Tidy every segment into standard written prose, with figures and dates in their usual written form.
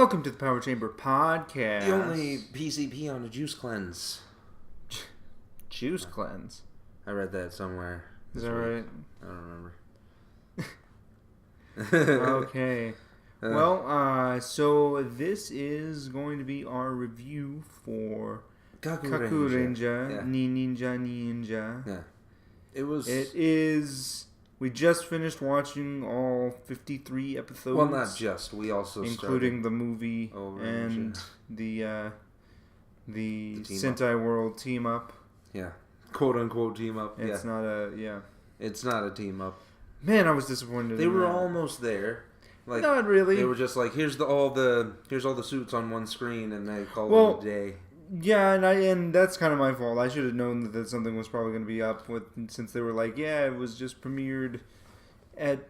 Welcome to the Power Chamber Podcast. The only PCP on a juice cleanse. Juice cleanse? I read that somewhere. Is that right? I don't remember. Okay. Well, so this is going to be our review for Kakuranger. Ninja. Yeah. It is... We just finished watching all 53 episodes. Well, not just. We also including the movie and the Sentai World team up. Yeah. Quote unquote team up. It's not a It's not a team up. Man, I was disappointed. They were almost there. Like, not really. They were just like, here's all the suits on one screen, and they called it a day. Yeah, and that's kind of my fault. I should have known that something was probably going to be up since they were like, yeah, it was just premiered at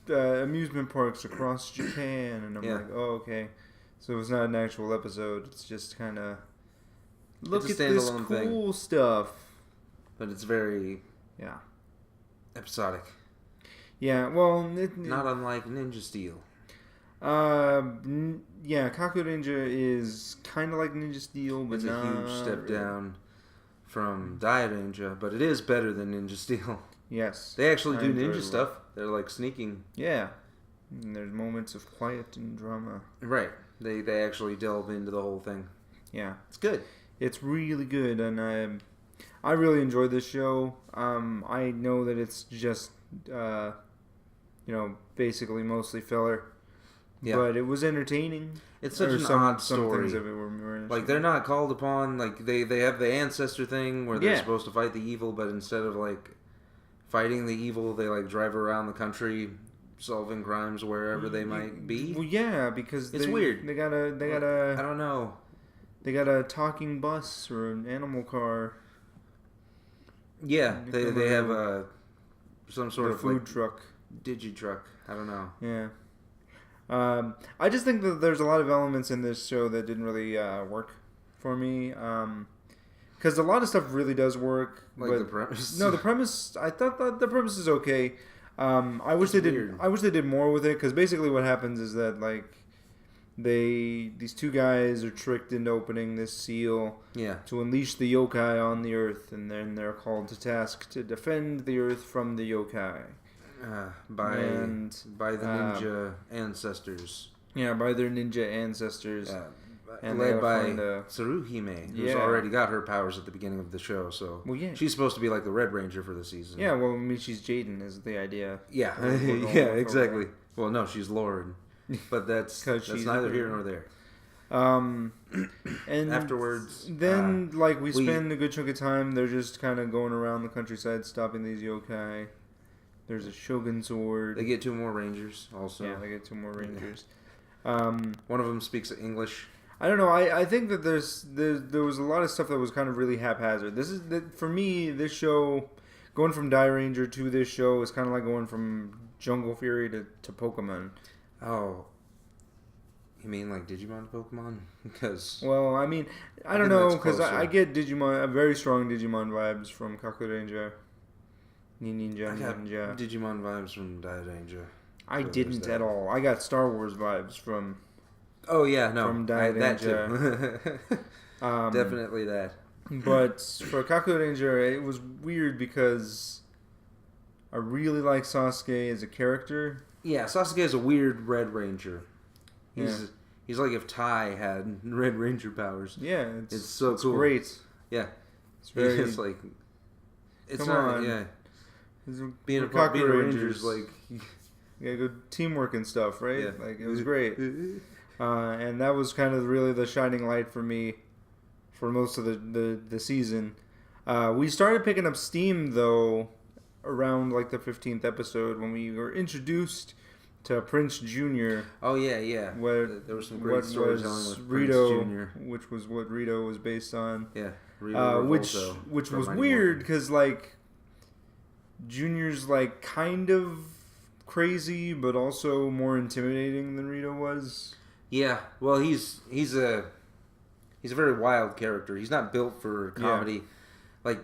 amusement parks across Japan, and I'm like, oh, okay. So it's not an actual episode. It's just kind of look at this cool stuff. But it's very episodic. Yeah, well, not unlike Ninja Steel. Kakuranger is kind of like Ninja Steel, but it's a huge step down from Dairanger, but it is better than Ninja Steel. Yes. They actually do ninja stuff. They're like sneaking. Yeah. And there's moments of quiet and drama. Right. They actually delve into the whole thing. Yeah. It's good. It's really good, and I really enjoy this show. I know that it's just, basically mostly filler. Yeah. But it was entertaining. It's such an odd story. Some things of it were like, they're not called upon. Like, they have the ancestor thing where they're supposed to fight the evil, but instead of, like, fighting the evil, they, like, drive around the country solving crimes wherever they might be. Well, yeah, because it's weird. They got a I don't know. They got a talking bus or an animal car. Yeah, they have some sort of food truck. Digi-truck. I don't know. Yeah. I just think that there's a lot of elements in this show that didn't really work for me. Because a lot of stuff really does work. Like the premise? No, the premise... I thought that the premise is okay. I wish they did more with it, because basically what happens is that, like, these two guys are tricked into opening this seal to unleash the yokai on the earth, and then they're called to task to defend the earth from the yokai. By the ninja ancestors. Yeah, by their ninja ancestors. And led by Tsuruhime, who's already got her powers at the beginning of the show. So she's supposed to be like the Red Ranger for the season. Yeah, well, I mean, she's Jaden is the idea. Yeah, yeah, exactly. Well, no, she's Lauren. But that's neither here nor there. And afterwards, then we spend a good chunk of time. They're just kind of going around the countryside, stopping these yokai. There's a shogun sword. They get 2 more rangers also. Yeah, they get 2 more rangers. One of them speaks English. I don't know. I think that there was a lot of stuff that was kind of really haphazard. For me, this show, going from Dairanger to this show is kind of like going from Jungle Fury to Pokemon. Oh. You mean like Digimon Pokemon? Because... Well, I mean, I don't know, because I get very strong Digimon vibes from Kakuranger. Ninja. Digimon vibes from Dairanger. I didn't at all. I got Star Wars vibes from... Oh, yeah, no. From Dairanger. That too. Definitely that. But for Kakuranger, it was weird because I really like Sasuke as a character. Yeah, Sasuke is a weird Red Ranger. He's like if Tai had Red Ranger powers. Yeah, it's so cool. Great. Yeah, it's very. It's like it's come not. On. Yeah, being a Ranger is like good teamwork and stuff, right? Yeah. Like it was great. And that was kind of really the shining light for me for most of the season. We started picking up steam though around like the 15th episode when we were introduced to Prince Jr. Oh yeah. Where there was some great storytelling with Rito, Prince Jr., which was what Rito was based on. Yeah, which was weird because like Junior's like kind of crazy, but also more intimidating than Rito was. Yeah, well he's a very wild character. He's not built for comedy. Like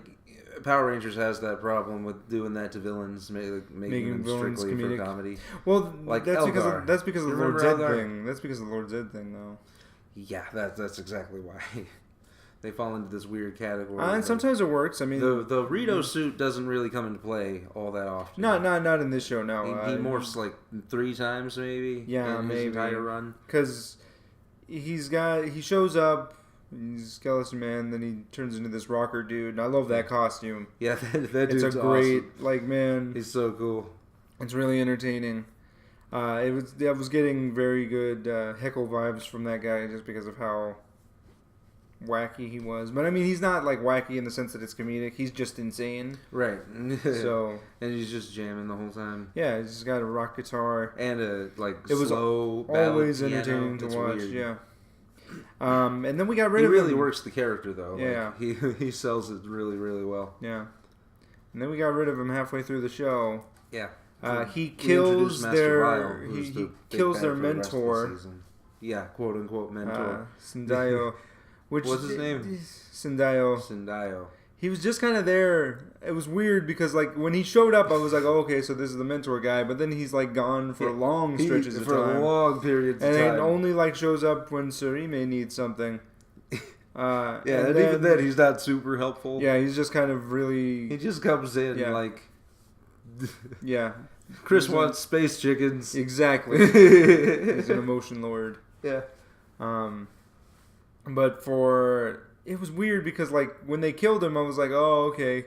Power Rangers has that problem with doing that to villains, making them villains strictly comedic. for comedy. Well, like that's Elgar. because of the Lord Remember Zed Elgar? thing. That's because of the Lord Zed thing, though. Yeah, that's exactly why. They fall into this weird category. And sometimes it works. I mean, the Rito suit doesn't really come into play all that often. Not in this show. No, he morphs like 3 times maybe. Yeah, in his maybe entire run. Because he shows up. He's Skeleton Man. Then he turns into this rocker dude, and I love that costume. Yeah, that dude's it's a great awesome. man. He's so cool. It's really entertaining. I was getting very good heckle vibes from that guy just because of how wacky he was. But I mean, he's not like wacky in the sense that it's comedic. He's just insane. Right. So and he's just jamming the whole time. Yeah, he's just got a rock guitar and a it was slow always piano. Entertaining to it's watch. Weird. Yeah. And then we got rid of He really him. works the character though. Yeah. Like, he sells it really, really well. Yeah. And then we got rid of him halfway through the show. Yeah. He kills their Vile, he kills their mentor. Yeah, quote unquote mentor. Sendayo. What's his name? Sendayo. He was just kind of there. It was weird because like when he showed up, I was like, oh, okay, so this is the mentor guy. But then he's like gone for long stretches of time. For long periods of time. And only like shows up when Surime needs something. And even then he's not super helpful. Yeah, he's just kind of really... He just comes in like... Yeah. Chris wants space chickens. Exactly. He's an emotion lord. Yeah. But it was weird because like when they killed him, I was like, oh, okay,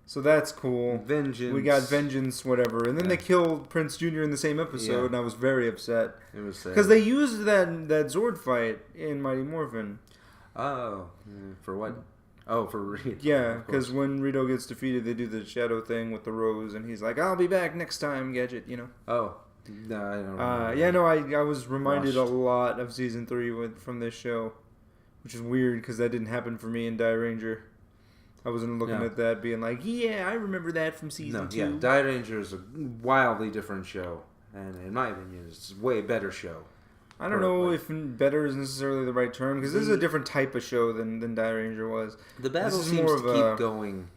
so that's cool. Vengeance. We got vengeance, whatever. And then they killed Prince Jr. in the same episode, and I was very upset. It was sad. Because they used that Zord fight in Mighty Morphin. Oh, for what? Oh, for Rito. Yeah, because when Rito gets defeated, they do the shadow thing with the rose, and he's like, I'll be back next time, Gadget, you know? Oh. No, I don't know. I was reminded a lot of Season 3 from this show, which is weird because that didn't happen for me in Die Ranger. I wasn't looking at that being like, yeah, I remember that from Season 2. Yeah, Die Ranger is a wildly different show, and in my opinion, it's a way better show. I don't know if better is necessarily the right term, because this is a different type of show than Die Ranger was. The battle seems to keep going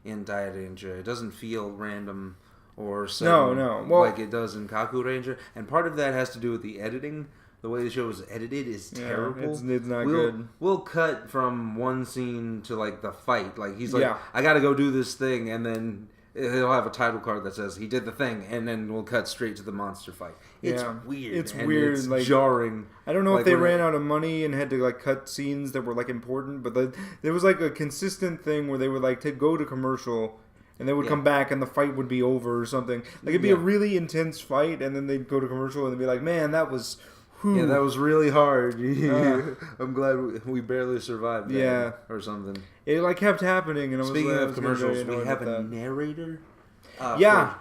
in Die Ranger. It doesn't feel random or sudden like it does in Kakuranger. And part of that has to do with the editing. The way the show is edited is terrible. It's not good. We'll cut from one scene to like the fight. Like he's like, I gotta go do this thing, and then he'll have a title card that says he did the thing, and then we'll cut straight to the monster fight. It's weird. It's weird. It's like, jarring. I don't know if they ran out of money and had to like cut scenes that were like important, but there was like a consistent thing where they would like go to commercial, and they would come back and the fight would be over or something. Like it'd be a really intense fight, and then they'd go to commercial and they'd be like, "Man, that was." Yeah, that was really hard. I'm glad we barely survived that. Yeah. Or something. It like kept happening, and Speaking of commercials, we have a narrator.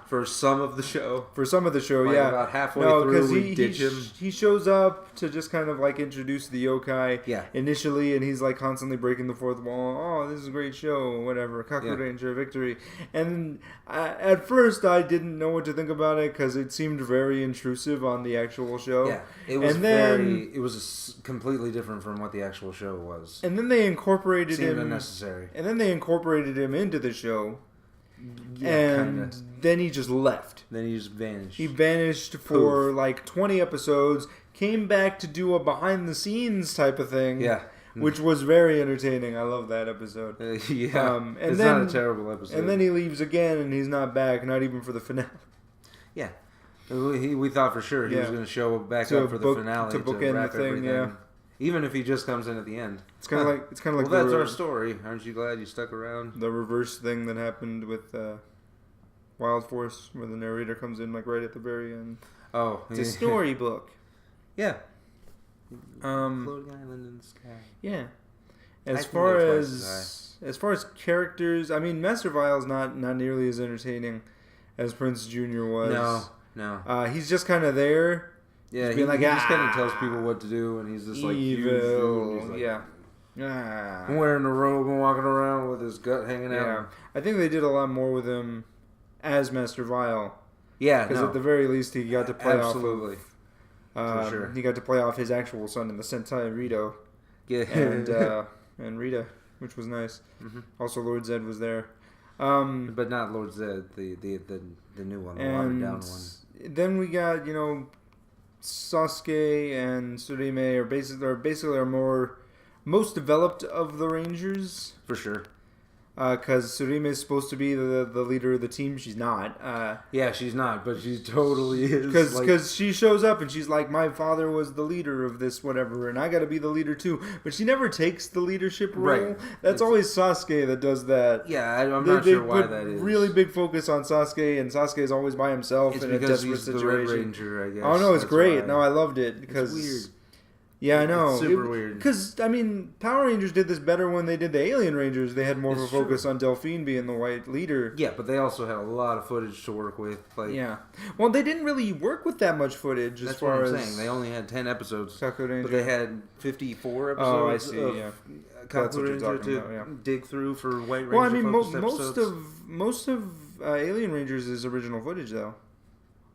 For some of the show. For some of the show, like about halfway through, we ditch him. He shows up to just kind of like introduce the yokai initially, and he's like constantly breaking the fourth wall. Oh, this is a great show, whatever. Kakuranger victory. And at first, I didn't know what to think about it because it seemed very intrusive on the actual show. Yeah, it was it was completely different from what the actual show was. And then they incorporated him. Seemed unnecessary. And then they incorporated him into the show. Yeah, and then he just left. Then he just vanished. He vanished for like 20 episodes, came back to do a behind the scenes type of thing. Yeah. Which was very entertaining. I love that episode. And it's not a terrible episode. And then he leaves again and he's not back, not even for the finale. Yeah. We thought for sure he was going to show back up for the finale to bookend the thing, everything. Even if he just comes in at the end. It's kind of like well, that's our story. Aren't you glad you stuck around? The reverse thing that happened with Wild Force, where the narrator comes in like right at the very end. Oh, it's a storybook. Yeah. Floating island in the sky. Yeah. As far as characters, I mean, Master Vile's not nearly as entertaining as Prince Jr. was. No. He's just kind of there. Yeah, he just kind of tells people what to do, and he's just like evil. He's like, yeah. Wearing a robe and walking around with his gut hanging out. Yeah. I think they did a lot more with him as Master Vile. Yeah, because at the very least he got to play absolutely. For sure. He got to play off his actual son in the Sentai Rito. Yeah. And Rita, which was nice. Mm-hmm. Also, Lord Zed was there. But not Lord Zed, the new one, the watered down one. Then we got, Sasuke and Tsurime are basically our most developed of the Rangers. For sure. Because Tsurime is supposed to be the leader of the team. She's not. Yeah, she's not, but she totally is. Because she shows up and she's like, my father was the leader of this whatever, and I got to be the leader too. But she never takes the leadership role. Right. That's always Sasuke that does that. Yeah, I'm not sure why that is. Really big focus on Sasuke, and Sasuke is always by himself in a desperate situation. The Red Ranger, I guess. Oh no, it's great. Why. No, I loved it because it's weird. Yeah, I know. It's super weird. Because, Power Rangers did this better when they did the Alien Rangers. They had more of a focus on Delphine being the white leader. Yeah, but they also had a lot of footage to work with. Yeah. Well, they didn't really work with that much footage That's what I'm saying. They only had 10 episodes. Kakuranger. But they had 54 episodes oh, I see, of Kakuranger to dig through for White Ranger most of Alien Rangers is original footage, though.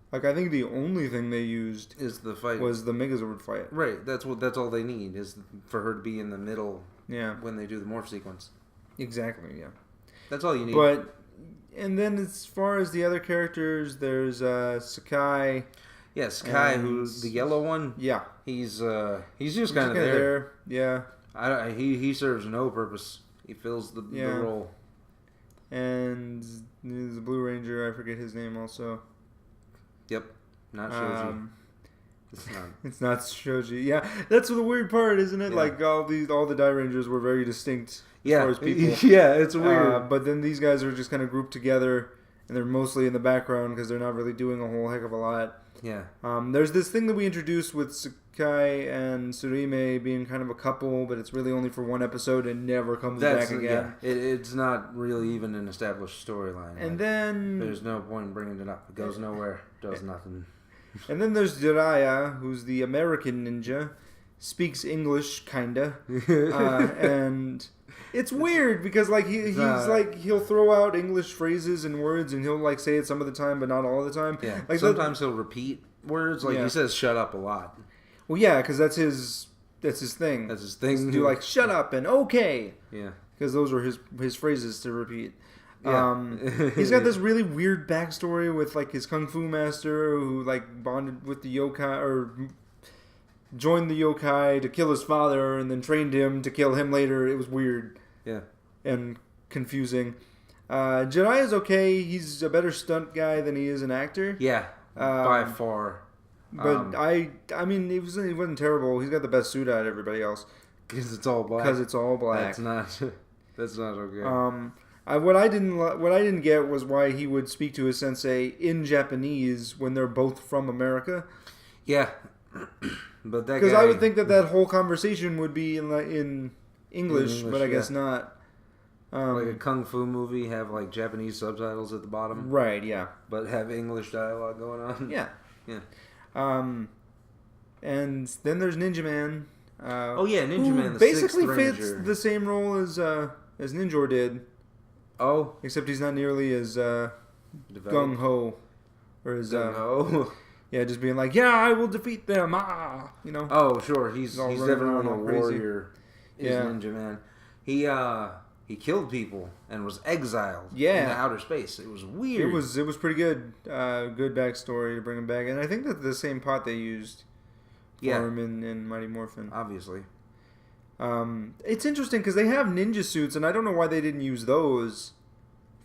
Like, I think the only thing they used is the fight was the Megazord fight. Right. That's all they need is for her to be in the middle. Yeah. When they do the morph sequence. Exactly. Yeah. That's all you need. And then as far as the other characters, there's Sakai. Yeah, Sakai, who's the yellow one. Yeah. He's just kind of there. Yeah. He serves no purpose. He fills the role. And the Blue Ranger, I forget his name also. Yep, not Shoji. It's not Shoji. Yeah, that's the weird part, isn't it? Yeah. Like all the Die Rangers were very distinct as far as people. Yeah, it's weird. But then these guys are just kind of grouped together, and they're mostly in the background because they're not really doing a whole heck of a lot. Yeah. There's this thing that we introduced with Sakai and Tsurime being kind of a couple, but it's really only for one episode and never comes back again. Yeah. It's not really even an established storyline. And then there's no point in bringing it up. It goes nowhere. Does nothing. And then there's Jiraiya, who's the American ninja, speaks English kinda, and it's weird because like he'll throw out English phrases and words and he'll like say it some of the time but not all the time. Yeah. Like sometimes he'll repeat words. Like he says "shut up" a lot. Well, yeah, because that's his thing. That's his thing. To do like "shut up" and "okay." Yeah. Because those are his phrases to repeat. Yeah. He's got this really weird backstory with like his kung fu master who like bonded with the yokai or joined the yokai to kill his father and then trained him to kill him later. It was weird. Yeah. And confusing. Jiraiya's okay. He's a better stunt guy than he is an actor. Yeah. By far. But he wasn't terrible. He's got the best suit out of everybody else. Because it's all black. That's not okay. What I didn't get was why he would speak to his sensei in Japanese when they're both from America. Yeah, but because I would think that whole conversation would be in English, but I guess not. Like a kung fu movie, have like Japanese subtitles at the bottom, right? Yeah, but have English dialogue going on. Yeah, yeah. And then there's Ninja Man. Ninja Man, the basically fits Ranger. The same role as Ninjor did. Oh, except he's not nearly as gung ho, or as gung ho. Yeah, just being like, yeah, I will defeat them. Oh, sure, he's definitely a warrior. Ninja Man. He killed people and was exiled into outer space. It was weird. It was pretty good. Good backstory to bring him back, and I think that's the same pot they used for him in Mighty Morphin. Obviously. It's interesting because they have ninja suits, and I don't know why they didn't use those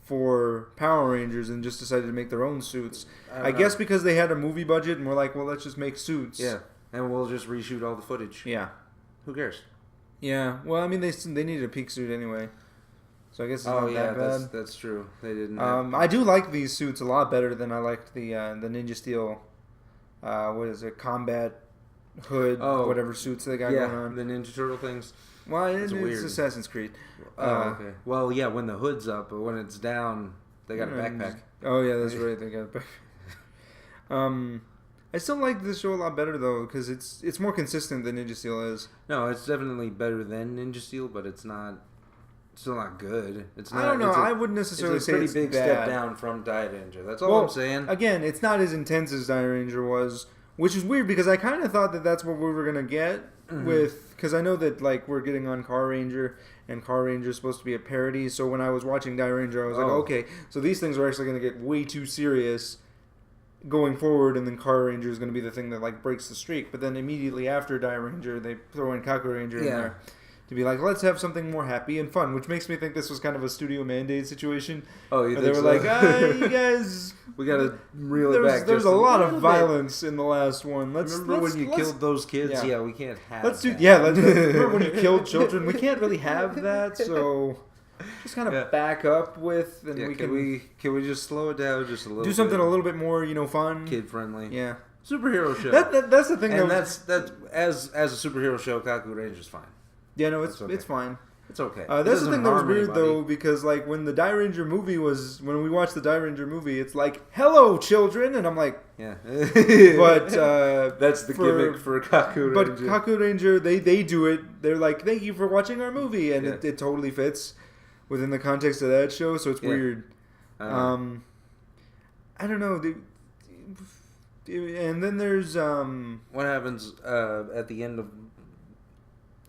for Power Rangers and just decided to make their own suits. I guess because they had a movie budget and we're like, well, let's just make suits. Yeah, and we'll just reshoot all the footage. Yeah. Who cares? Yeah. Well, I mean, they needed a peak suit anyway, so I guess it's not that bad. That's true. They didn't. I do like these suits a lot better than I liked the Ninja Steel. What is it? Combat hood, whatever suits they got going on. The Ninja Turtle things. Well, it's Assassin's Creed. Okay. Well, yeah, when the hood's up, but when it's down, they got a backpack. Oh, yeah, that's right. They got a backpack. I still like this show a lot better, though, because it's more consistent than Ninja Steel is. No, it's definitely better than Ninja Steel, but it's still not good. It's not. I don't know. I wouldn't necessarily say it's big bad. Step down from Die Ranger. That's all I'm saying. Again, it's not as intense as Die Ranger was, Which is weird because I kind of thought that that's what we were gonna get with, because I know that like we're getting on Car Ranger, and Car Ranger is supposed to be a parody. So when I was watching Die Ranger, I was like, okay, so these things are actually gonna get way too serious going forward, and then Car Ranger is gonna be the thing that like breaks the streak. But then immediately after Die Ranger, they throw in Kakuranger in there to be like, let's have something more happy and fun, which makes me think this was kind of a studio mandate situation. Oh, you think they were so? like, you guys, we gotta reel it back. There's a lot of violence in the last one. Remember when you killed those kids? Yeah, we can't have that. Remember when you killed children? We can't really have that, so just kind of back up with, and can we just slow it down just a little? Do something a little bit more, fun, kid friendly. Yeah, superhero show. That's the thing, and that's as a superhero show, Kakuranger's fine. Yeah, no, it's fine. It's okay. That's the thing that was weird, though, because, like, when the Die Ranger movie when we watched the Die Ranger movie, it's like, hello, children, and I'm like... Yeah. But, that's the gimmick for Kakuranger. But Kakuranger, they do it. They're like, thank you for watching our movie, and it totally fits within the context of that show, so it's weird. I don't know. And then there's... What happens at the end of...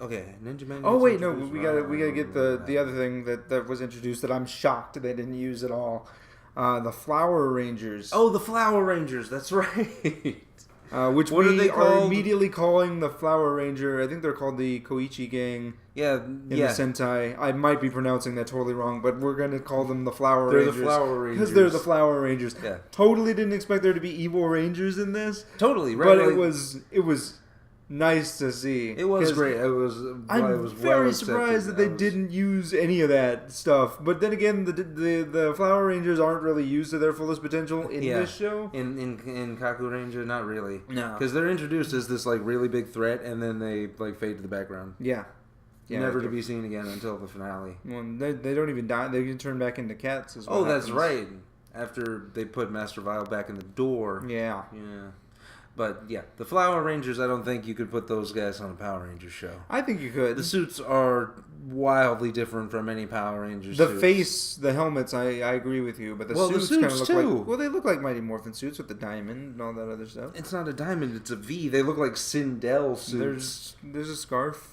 Okay, Ninja Man. Oh wait, no, we gotta get the other thing that was introduced that I'm shocked they didn't use at all. The Flower Rangers. Oh, the Flower Rangers. That's right. Which we are immediately calling the Flower Ranger. I think they're called the Koichi Gang. Yeah, in the Sentai. I might be pronouncing that totally wrong, but we're gonna call them the Flower Rangers. They're the Flower Rangers because they're the Flower Rangers. Yeah. Totally didn't expect there to be evil Rangers in this. Totally, right? But it was nice to see. It was great. I'm very surprised that they didn't use any of that stuff. But then again, the Flower Rangers aren't really used to their fullest potential in this show. In Kakuranger, not really. No, because they're introduced as this like really big threat, and then they like fade to the background. Yeah, never to be seen again until the finale. Well, they don't even die. They can turn back into cats. That's right. After they put Master Vile back in the door. Yeah. But yeah, the Flower Rangers, I don't think you could put those guys on a Power Rangers show. I think you could. The suits are wildly different from any Power Rangers The suits. face, the helmets, I agree with you, but the suits kind of look like... Well, they look like Mighty Morphin suits with the diamond and all that other stuff. It's not a diamond, it's a V. They look like Sindel suits. There's a scarf.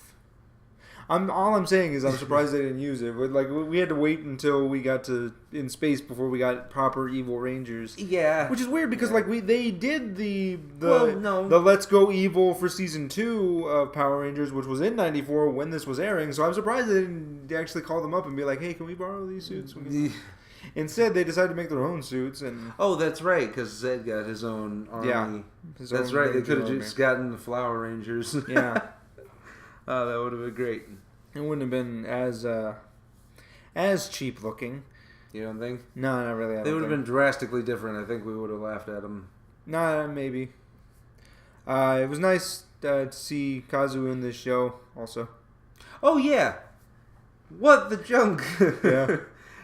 All I'm saying is I'm surprised they didn't use it. But, like, we had to wait until we got in space before we got proper evil Rangers. Yeah, which is weird because they did the Let's Go Evil for season 2 of Power Rangers, which was in '94 when this was airing. So I'm surprised they didn't actually call them up and be like, "Hey, can we borrow these suits?" Instead, they decided to make their own suits. And that's right, because Zed got his own army. Yeah, that's right. They could have just gotten the Flower Rangers. Yeah. Oh, that would have been great. It wouldn't have been as cheap looking. You don't think? No, not really. They would have been drastically different. I think we would have laughed at them. Nah, maybe. It was nice to see Kazu in this show also. Oh, yeah. What the junk? Yeah.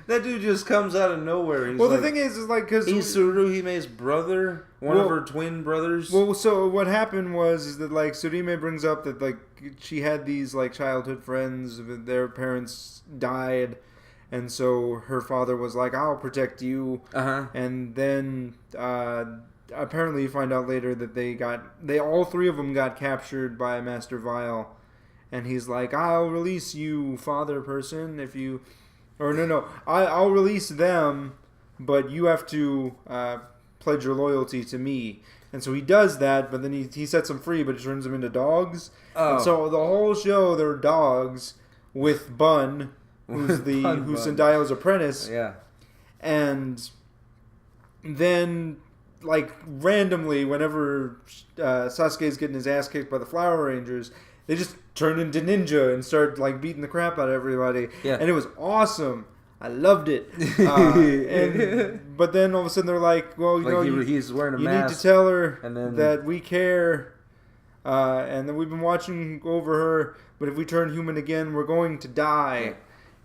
That dude just comes out of nowhere. The thing is like, because he's Tsuruhime's brother, one of her twin brothers. Well, so what happened is that like Tsuruhime brings up that like she had these like childhood friends, their parents died, and so her father was like, "I'll protect you." And then apparently you find out later that all three of them got captured by Master Vile, and he's like, "I'll release you, father person, if you." Or no, I'll release them, but you have to pledge your loyalty to me. And so he does that, but then he sets them free, but he turns them into dogs. And so the whole show, they're dogs with Bun, who's Sendai's apprentice. Yeah. And then, like, randomly, whenever Sasuke's getting his ass kicked by the Flower Rangers, they just turn into ninja and start like beating the crap out of everybody. Yeah. And it was awesome. I loved it. But then all of a sudden they're like, well, he's wearing a mask. You need to tell her that we care. And then we've been watching over her. But if we turn human again, we're going to die. Yeah.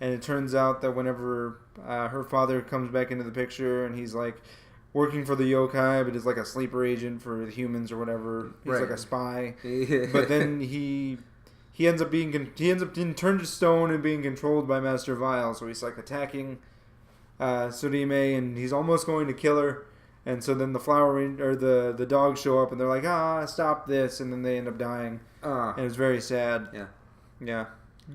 And it turns out that whenever her father comes back into the picture and he's like working for the yokai, but is like a sleeper agent for the humans or whatever. He's like a spy. But then he ends up being turned to stone and being controlled by Master Vile. So he's like attacking Tsuruhime, and he's almost going to kill her. And so then the Flower Ranger, or the dogs show up and they're like, stop this, and then they end up dying. And it was very sad. Yeah. Yeah.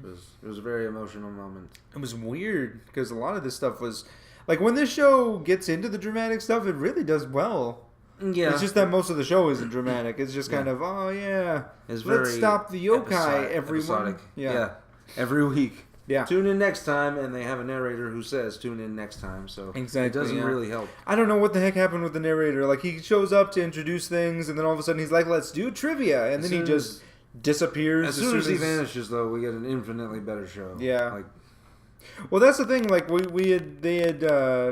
It was a very emotional moment. It was weird because a lot of this stuff was like when this show gets into the dramatic stuff, it really does well. Yeah. It's just that most of the show isn't dramatic. It's just kind of, it's let's stop the yokai, everyone. Yeah. Every week. Yeah. Tune in next time, and they have a narrator who says tune in next time, so exactly, it doesn't really help. I don't know what the heck happened with the narrator. Like, he shows up to introduce things, and then all of a sudden he's like, let's do trivia, and then he just disappears. As soon as he vanishes, though, we get an infinitely better show. Yeah. Well, that's the thing. Like, they had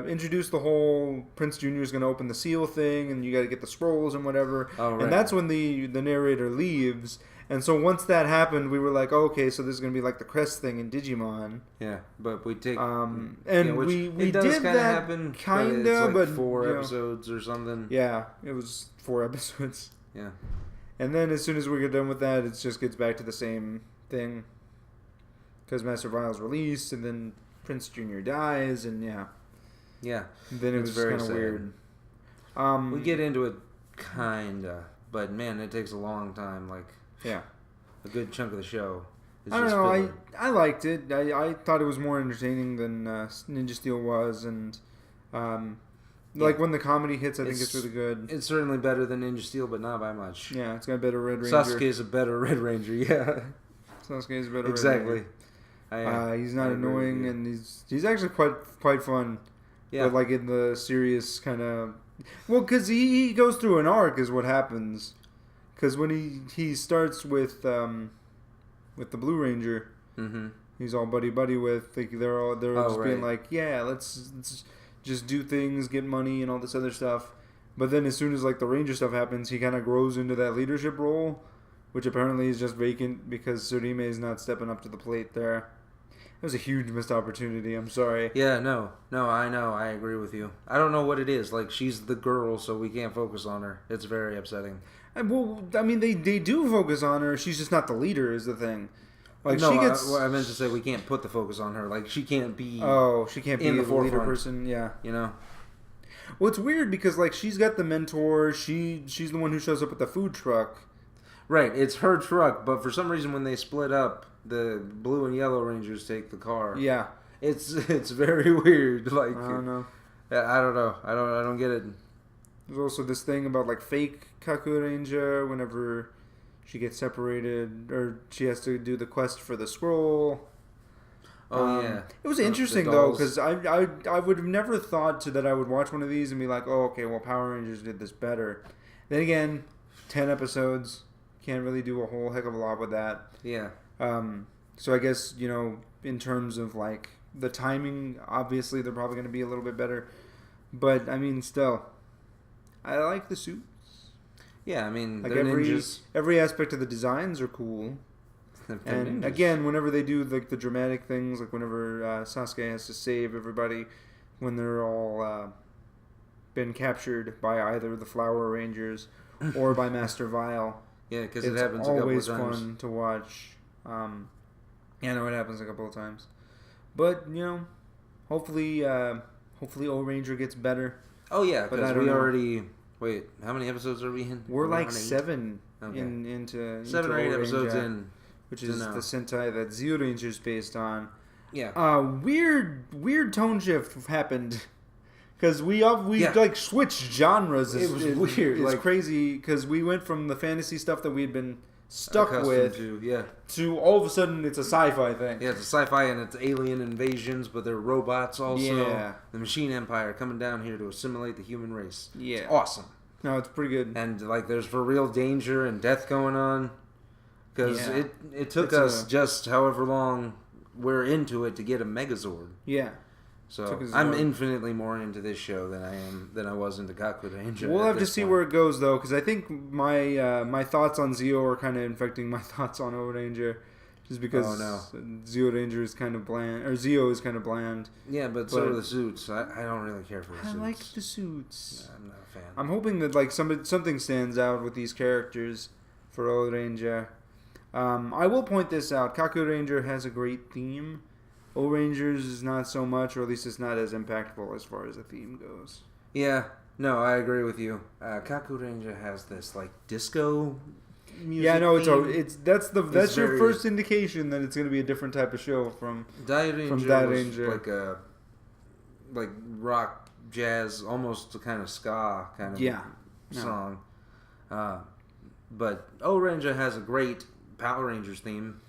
introduced the whole Prince Jr. is going to open the seal thing, and you got to get the scrolls and whatever. Oh, right. And that's when the narrator leaves. And so once that happened, we were like, okay, so this is going to be like the Crest thing in Digimon. Yeah, but we take... and we it does did that happen, kind of, but 4 episodes or something. Yeah, it was 4 episodes. Yeah. And then as soon as we get done with that, it just gets back to the same thing. Because Master Vile's released, and then Prince Jr. dies, and yeah. Yeah. And then it was kind of weird. We get into it, kinda, but man, it takes a long time, like... Yeah. A good chunk of the show. I don't know. I liked it. I thought it was more entertaining than Ninja Steel was, and like when the comedy hits, I think it's really good. It's certainly better than Ninja Steel, but not by much. Yeah, it's got a better Red Ranger. Sasuke's a better Red Ranger. Yeah. Sasuke's a better Red Ranger. He's not annoying, and he's actually quite fun. Yeah. But like in the serious kind of, well, because he goes through an arc is what happens. Because when he starts with the Blue Ranger, he's all buddy with. They're just being like, yeah, let's just do things, get money, and all this other stuff. But then as soon as like the Ranger stuff happens, he kind of grows into that leadership role, which apparently is just vacant because Surime is not stepping up to the plate there. It was a huge missed opportunity. I'm sorry. Yeah, no, I know. I agree with you. I don't know what it is. Like, she's the girl, so we can't focus on her. It's very upsetting. Well, I mean, they do focus on her. She's just not the leader, is the thing. Like, no, she gets... I meant to say we can't put the focus on her. Like, she can't be... Oh, she can't be in the leader person, yeah. You know? Well, it's weird because, like, she's got the mentor. She's the one who shows up with the food truck. Right, it's her truck, but for some reason when they split up, the Blue and Yellow Rangers take the car. Yeah. It's very weird. Like, I don't know. I don't know. I don't get it. There's also this thing about like fake Kakuranger whenever she gets separated or she has to do the quest for the scroll. Oh yeah. It was interesting though because I would have never thought that I would watch one of these and be like, oh okay, well Power Rangers did this better. Then again, 10 episodes, can't really do a whole heck of a lot with that. Yeah. So I guess in terms of like the timing, obviously they're probably going to be a little bit better. But I mean, still. I like the suits. Yeah, I mean, like they're ninjas. Every aspect of the designs are cool. And ninjas. Again, whenever they do like the dramatic things, like whenever Sasuke has to save everybody when they're all been captured by either the Flower Rangers or by Master Vile. Yeah, because it happens a couple of times. It's always fun to watch. Yeah, I know it happens a couple of times. But, hopefully O Ranger gets better. Oh yeah, because we already... Wait, how many episodes are we in? We're like 7 into 7 or 8 episodes in. Which is the Sentai that Zeo Ranger is based on. Yeah. Weird tone shift happened. Because we like switched genres. It was weird. It's crazy because we went from the fantasy stuff that we had been stuck with to all of a sudden it's a sci-fi thing. Yeah, it's a sci-fi and it's alien invasions, but they're robots also. Yeah. The Machine Empire coming down here to assimilate the human race. Yeah. It's awesome. No, it's pretty good. And like there's for real danger and death going on. Because it took us just however long we're into it to get a Megazord. Yeah. So I'm infinitely more into this show than I was into Kakuranger. We'll have to see where it goes though, because I think my thoughts on Zeo are kind of infecting my thoughts on O-Ranger, just because Zeo Ranger is kind of bland, or Zeo is kind of bland. Yeah, but so are the suits. I don't really care for the suits. I like the suits. I'm not a fan. I'm hoping that like something stands out with these characters for O-Ranger. I will point this out. Kakuranger has a great theme. O-Rangers is not so much, or at least it's not as impactful as far as the theme goes. Yeah, No, I agree with you. Kakuranger has this like disco music. Yeah, no, theme. that's your first indication that it's going to be a different type of show from Dairanger was like rock, jazz, almost a kind of ska kind of song. But O-Ranger has a great Power Rangers theme.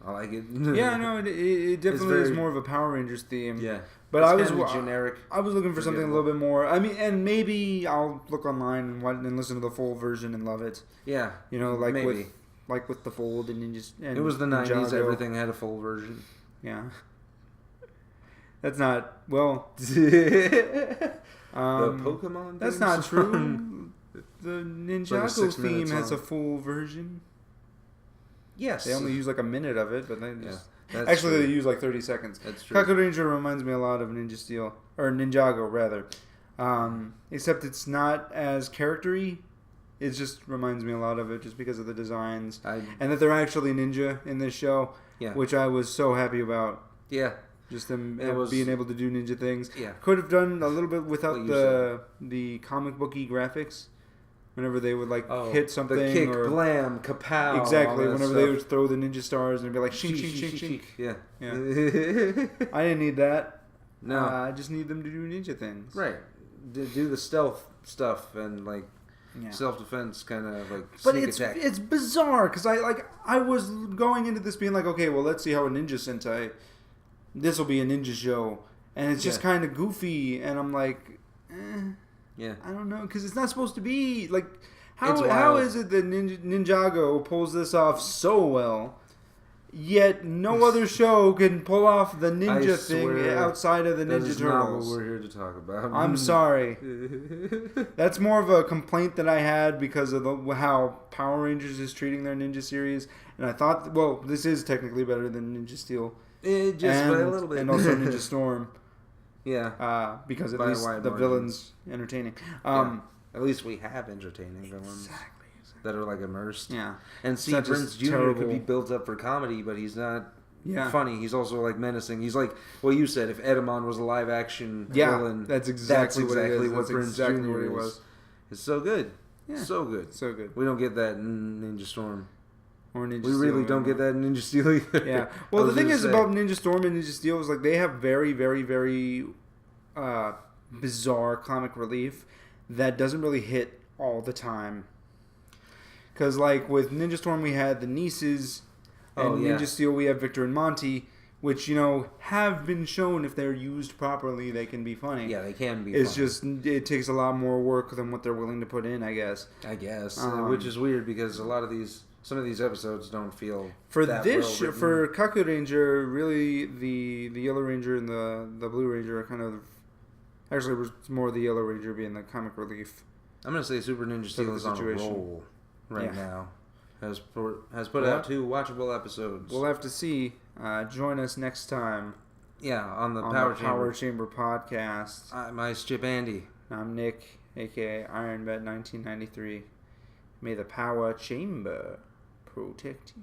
I like it. Yeah, no, it definitely is more of a Power Rangers theme. Yeah. But I was generic. I was looking for something a little bit more. I mean, and maybe I'll look online and listen to the full version and love it. Yeah. You know, like maybe. with the Fold and Ninjas. And it was the 90s. Ninjago. Everything had a full version. Yeah. That's not the Pokemon. That's not true. The Ninjago theme has a full version. Yes. They only use like a minute of it, but they just... Actually, they use like 30 seconds. That's true. Kakuranger reminds me a lot of Ninja Steel. Or Ninjago, rather. Except it's not as character-y. It just reminds me a lot of it just because of the designs. And that they're actually ninja in this show. Yeah. Which I was so happy about. Yeah. Just them being able to do ninja things. Yeah. Could have done a little bit without the comic booky graphics. Whenever they would hit something, the kick, or blam, kapow, exactly. Whenever they would throw the ninja stars and be like shink, shink, shink, shink. Yeah. I didn't need that. No, I just need them to do ninja things. Right. Do the stealth stuff and self-defense kind of But sneak attack. It's bizarre because I was going into this being like, okay, well, let's see how a Ninja Sentai. This will be a ninja show, and it's just kind of goofy, and I'm like, Yeah. I don't know, because it's not supposed to be like. How is it that Ninjago pulls this off so well, yet no other show can pull off the ninja thing outside of the Ninja Turtles? That's not what we're here to talk about. I'm sorry. That's more of a complaint that I had because of how Power Rangers is treating their ninja series, and I thought, well, this is technically better than Ninja Steel. Just a little bit, and also Ninja Storm. Yeah. Because at least the villain's entertaining. At least we have entertaining villains. Exactly. That are immersed. Yeah. And Prince Jr. could be built up for comedy, but he's not funny. He's also menacing. He's like what you said, if Edamon was a live action villain. That's exactly what Prince Jr. was. It's so good. Yeah. So good. So good. We don't get that in Ninja Storm. Or Ninja we really don't get that in Ninja Steel either. Yeah. Well, the thing is about Ninja Storm and Ninja Steel is they have very, very, very bizarre comic relief that doesn't really hit all the time. Because with Ninja Storm we had the nieces, and Ninja Steel we have Victor and Monty, which have been shown if they're used properly they can be funny. Yeah, they can be. It's just it takes a lot more work than what they're willing to put in, I guess. Which is weird because some of these episodes don't feel for that this well for Kakuranger. Really, the Yellow Ranger and the Blue Ranger are kind of actually it's more the Yellow Ranger being the comic relief. I'm gonna say Super Ninja Steel is on a roll now. Has put out 2 watchable episodes. We'll have to see. Join us next time. Yeah, on the Power Chamber podcast. I'm Ice Chip Andy. I'm Nick, aka Iron Bet 1993. May the Power Chamber protect you.